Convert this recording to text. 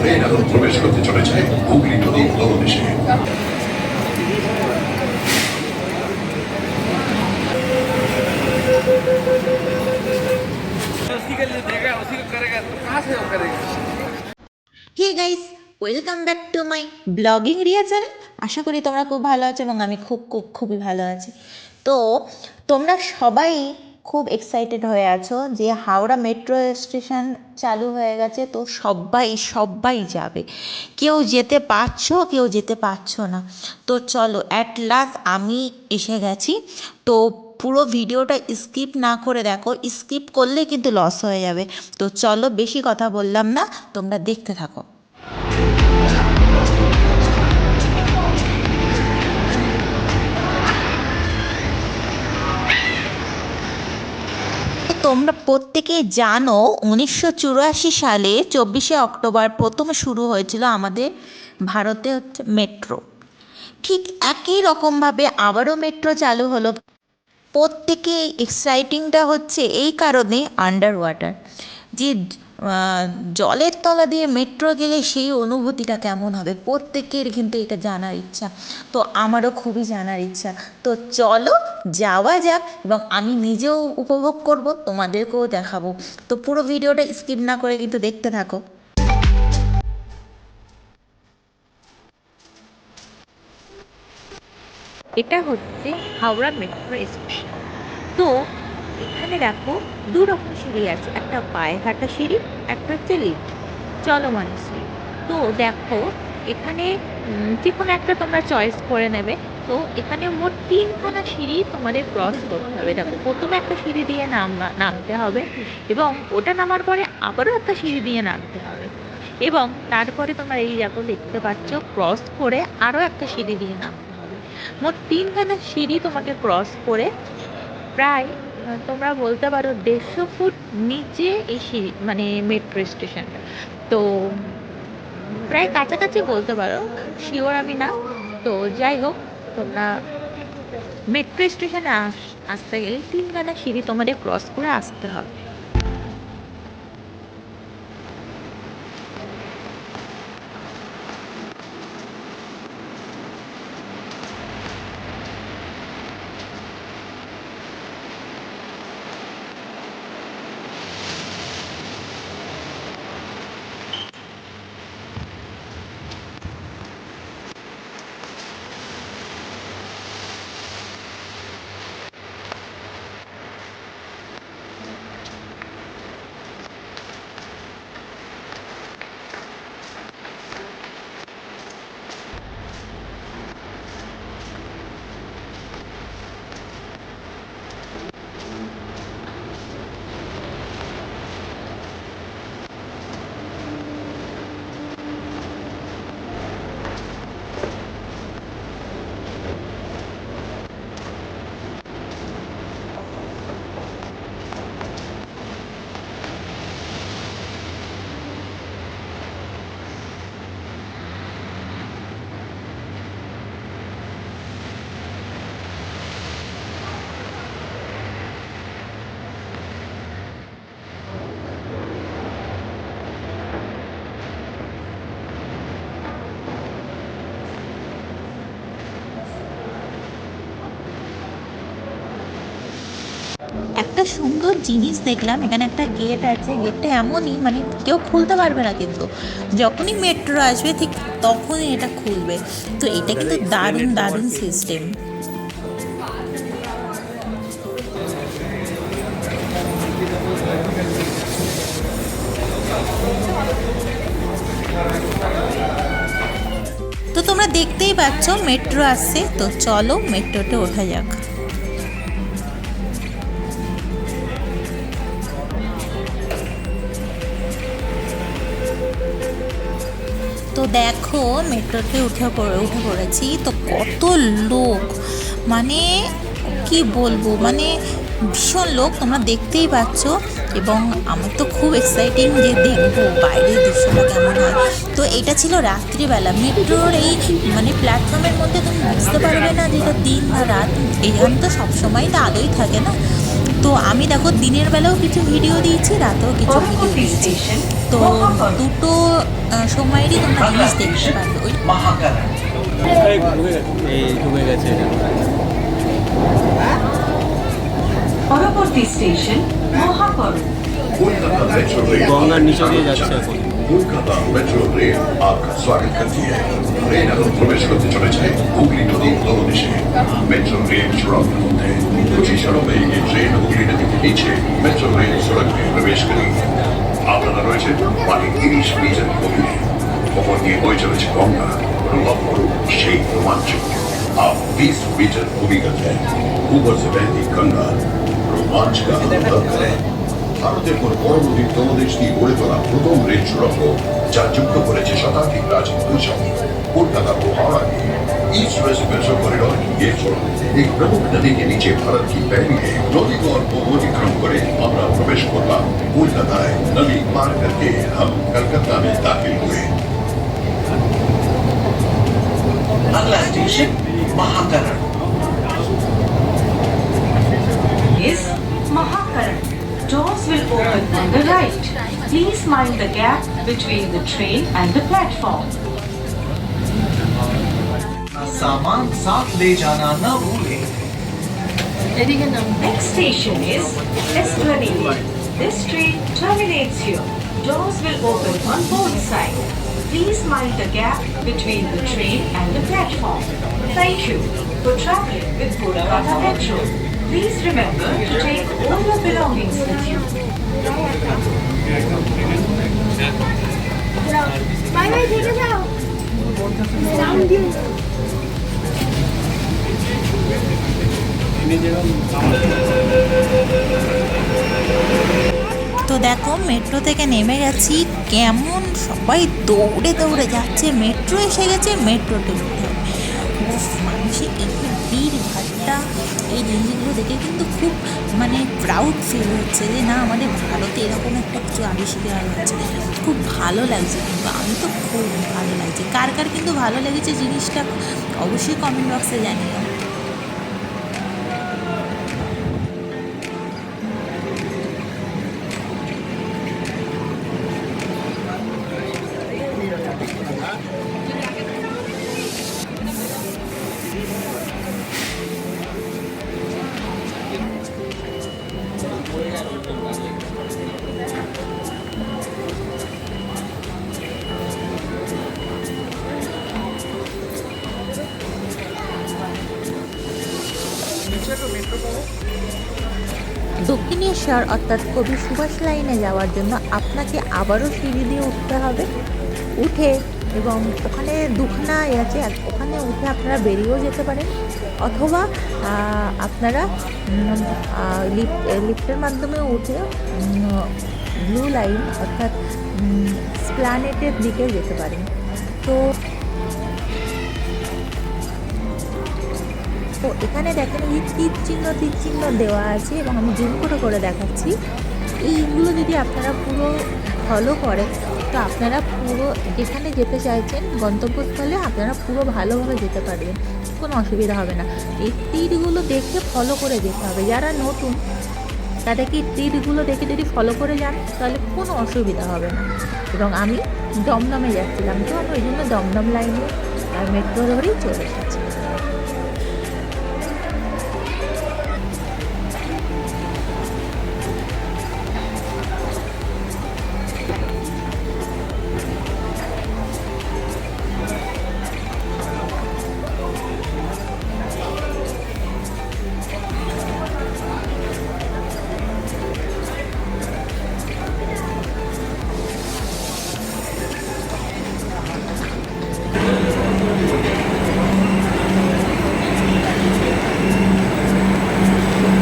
Train এখন প্রবেশ করতে চলেছে হুগলি নদীর তলদেশে। Hey guys, welcome back to my blogging Riya channel. আশা করি তোমরা খুব ভালো আছো এবং আমি খুবই ভালো আছি। তো তোমরা সবাই খুব এক্সাইটেড হয়ে আছো যে হাওড়া মেট্রো স্টেশন চালু হয়ে গেছে। তো সবাই যাবে, কেউ যেতে পারছো কেউ যেতে পারছো না। তো চলো, অ্যাট লাস্ট আমি এসে গেছি। তো পুরো ভিডিওটা স্কিপ না করে দেখো, স্কিপ করলে কিন্তু লস হয়ে যাবে। তো চলো, বেশি কথা বললাম না, তোমরা দেখতে থাকো। তো তোমরা প্রত্যেকেই জানো 1984 সালে 24শে অক্টোবর প্রথম শুরু হয়েছিল আমাদের ভারতে হচ্ছে মেট্রো। ঠিক একই রকমভাবে আবারও মেট্রো চালু হলো। প্রত্যেকে এক্সাইটিংটা হচ্ছে এই কারণে, আন্ডার ওয়াটার, যে জলের তলা দিয়ে মেট্রো গেলে সেই অনুভূতিটা কেমন হবে, প্রত্যেকের কিন্তু এটা জানার ইচ্ছা। তো আমারও খুবই জানার ইচ্ছা। তো চলো যাওয়া যাক, এবং আমি নিজেও উপভোগ করব, তোমাদেরকেও দেখাবো। তো পুরো ভিডিওটা স্কিপ না করে কিন্তু দেখতে থাকো। এটা হচ্ছে হাওড়া মেট্রো স্টেশন। তো এখানে দেখো দু রকম সিঁড়ি আছে, একটা পায়ে হাঁটা সিঁড়ি, একটা হচ্ছে লিফট, চলমান সিঁড়ি। তো দেখো এখানে যে কোনো একটা তোমরা চয়েস করে নেবে। তো এখানে মোট তিনখানা সিঁড়ি তোমাদের ক্রস করতে হবে। দেখো প্রথমে একটা সিঁড়ি দিয়ে নামতে হবে, এবং ওটা নামার পরে আবারও একটা সিঁড়ি দিয়ে নামতে হবে, এবং তারপরে তোমরা এই দেখো দেখতে পাচ্ছ ক্রস করে আরও একটা সিঁড়ি দিয়ে নামতে হবে। মোট তিনখানা সিঁড়ি তোমাকে ক্রস করে প্রায় তোমরা বলতে পারো 150 ফুট নিচে এই সিঁড়ি, মানে মেট্রো স্টেশনটা। তো প্রায় কাছাকাছি বলতে পারো, শিওর আমি না। তো যাই হোক, তোমরা মেট্রো স্টেশনে আসতে গেলে তিনখানা সিঁড়ি তোমাদের ক্রস করে আসতে হবে। একটা সুন্দর জিনিস দেখলাম, এখানে একটা গেট আছে। গেটটা এমনই, মানে কেউ খুলতে পারবে না, কিন্তু যখনই মেট্রো আসবে ঠিক তখনই এটা খুলবে। তো এটা কিন্তু দারুণ দারুণ সিস্টেম। তো তোমরা দেখতেই পাচ্ছ মেট্রো আসছে। তো চলো মেট্রোতে ওঠা যাক। তো দেখো মেট্রোতে উঠে পড়েছি। তো কত লোক, মানে কি বলবো, মানে ভীষণ লোক, তোমরা দেখতেই পাচ্ছ। এবং আমার তো খুব এক্সাইটিং যে দেখবো বাইরের দৃশ্যটা কেমন হয়। তো এটা ছিল রাত্রিবেলা। মেট্রোর এই মানে প্ল্যাটফর্মের মধ্যে তুমি বুঝতে পারবে না যে এটা দিন না রাত, এখানে তো সবসময় তো আলোই থাকে না। তো আমি দেখো দিনের বেলাও কিছু ভিডিও দিয়েছি, রাতেও কিছু ভিডিও দিয়েছি, তো দুটো সময়েরই তোমরা জিনিস দেখতে পারবে। ওই ঢুকে গেছে পরবর্তী স্টেশন মহাকরণ। कोलकाता मेट्रो रेल গঙ্গার নিচে দিয়ে যাচ্ছে এখন। कोलकाता मेट्रो रेल आपका स्वागत करती है। ट्रेन এখন প্রবেশ করতে চলেছে হুগলি নদীর তলদেশে। मेट्रो रेल सुरंग होते कुछ क्षणों में ये ट्रेन হুগলি नदी के नीचे मेट्रो रेल सुरंग में प्रवेश करेगी। আপনারা রয়েছে প্রায় 30 মিটার গভীরে, ওপর দিয়ে বয়ে চলেছে গঙ্গা। অনুভব করুন সেই রোমাঞ্চ। आप 20 मीटर भूमिगत है, ऊपर से बहती गंगा, रोमांच का अनुभव करें। ভারতের কোন বড় নদীর তলদেশ দিয়ে গড়ে তোলা প্রথম রেল সুড়ঙ্গ, যা যুক্ত করেছে শতাব্দী প্রাচীন দুই শহর कोलकाता को हावड़ा के ईस्ट वेस्ट मेट्रो कॉरिडोर की ये सुरंग एक प्रमुख नदी के नीचे भारत की पहली है। नदी को अतिक्रम करे আমরা প্রবেশ করলাম কলকাতায়। नदी पार करके हम कलकत्ता में दाखिल हुए। अगला station महाकरण is Mahakaran. Doors will open on the right. Please mind the gap between the train and the platform. सामान साथ ले जाना न भूलें। Next station is Esplanade. This train terminates here. Doors will open on both sides. Please mind the gap between the train and the platform. Thank you for traveling with Kolkata Metro. Please remember to take all your belongings with you. Bye bye, take us out. Sound you. তো দেখো metro থেকে নেমে গেছি, কেমন সবাই দৌড়ে দৌড়ে যাচ্ছে, মেট্রো এসে গেছে, মেট্রোতে উঠতে হবে। মানুষের এই ভিড় ভাট্টা, এই জিনিসগুলো দেখে কিন্তু খুব মানে প্রাউড ফিল হচ্ছে যে না আমাদের ভারতে এরকম একটা কিছু আবিষ্কার হচ্ছে। খুব ভালো লাগছে, কিন্তু আমি তো খুব ভালো লাগছে। কার কার কিন্তু ভালো লেগেছে জিনিসটা অবশ্যই কমেন্ট বক্সে জানিও। দক্ষিণেশ্বর অর্থাৎ কবি সুভাষ লাইনে যাওয়ার জন্য আপনাকে আবারও সিঁড়ি দিয়ে উঠতে হবে। উঠে এবং ওখানে দুখানা আছে, ওখানে উঠে আপনারা বেরিয়েও যেতে পারেন, অথবা আপনারা লিফটের মাধ্যমে উঠে ব্লু লাইন অর্থাৎ স্প্ল্যানেটের দিকে যেতে পারেন। তো এখানে দেখেন এই তীর চিহ্ন দেওয়া আছে এবং আমি জুম করে দেখাচ্ছি। এইগুলো যদি আপনারা পুরো ফলো করেন তো আপনারা পুরো যেখানে যেতে চাইছেন গন্তব্যস্থলে আপনারা পুরো ভালোভাবে যেতে পারবেন, কোনো অসুবিধা হবে না। এই তীরগুলো দেখে ফলো করে যেতে হবে। যারা নতুন তাদেরকে এই তীরগুলো দেখে যদি ফলো করে যান তাহলে কোনো অসুবিধা হবে না। এবং আমি দমদমে যাচ্ছিলাম, তো আমি ওই জন্য দমদম লাইনে মেট্রো ধরেই চলে এসেছি।